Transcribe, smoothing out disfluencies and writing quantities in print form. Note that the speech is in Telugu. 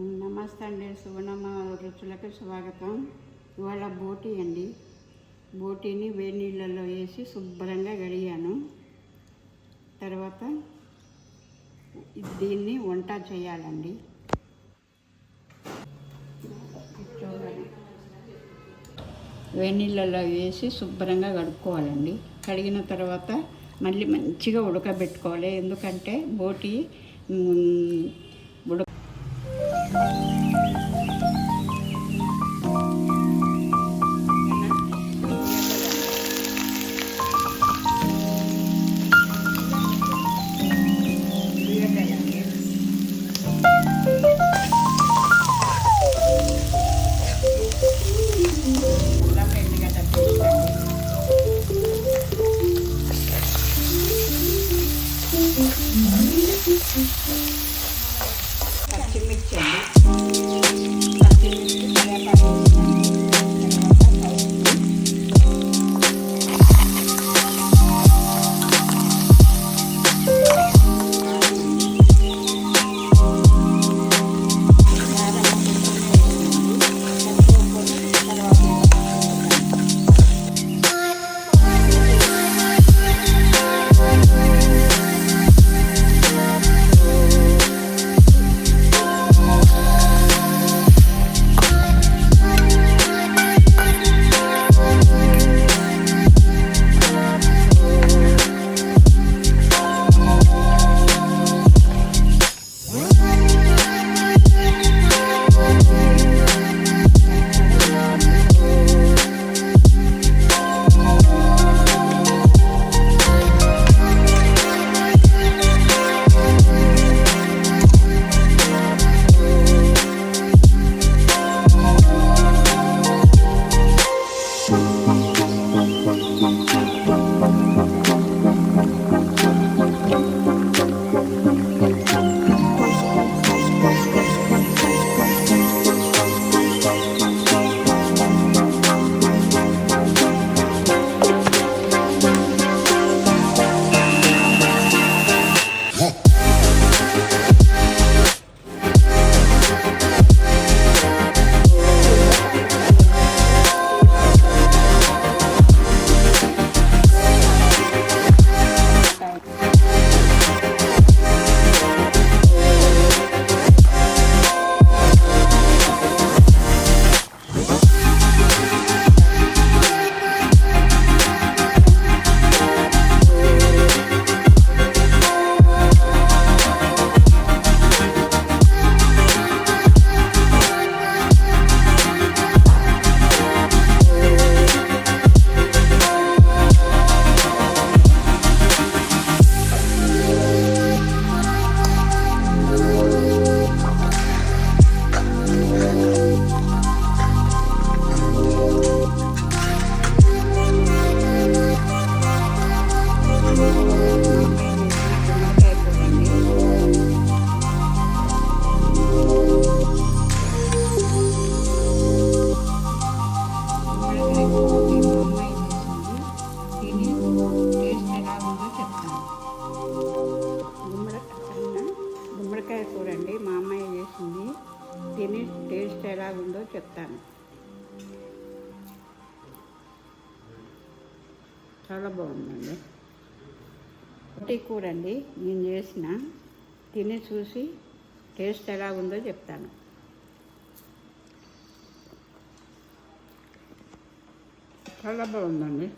నమస్తే అండి, సువర్ణమ్మ రుచులకు స్వాగతం. ఇవాళ బోటీ అండి. బోటీని వేడి నీళ్ళల్లో వేసి శుభ్రంగా కడిగాను. తర్వాత దీన్ని వంట చేయాలండి. వేడి నీళ్ళల్లో వేసి శుభ్రంగా కడుక్కోవాలండి. కడిగిన తర్వాత మళ్ళీ మంచిగా ఉడకబెట్టుకోవాలి. ఎందుకంటే బోటీ పచ్చిమిర్చి గుమ్మడికాయ కూర అండి. మా అమ్మాయి చేసింది. తిని టేస్ట్ ఎలాగుందో చెప్తాను. చాలా బాగుందండి. బోటీ కూర అండి నేను చేసిన. తిని చూసి టేస్ట్ ఎలాగుందో చెప్తాను. చాలా బాగుందండి.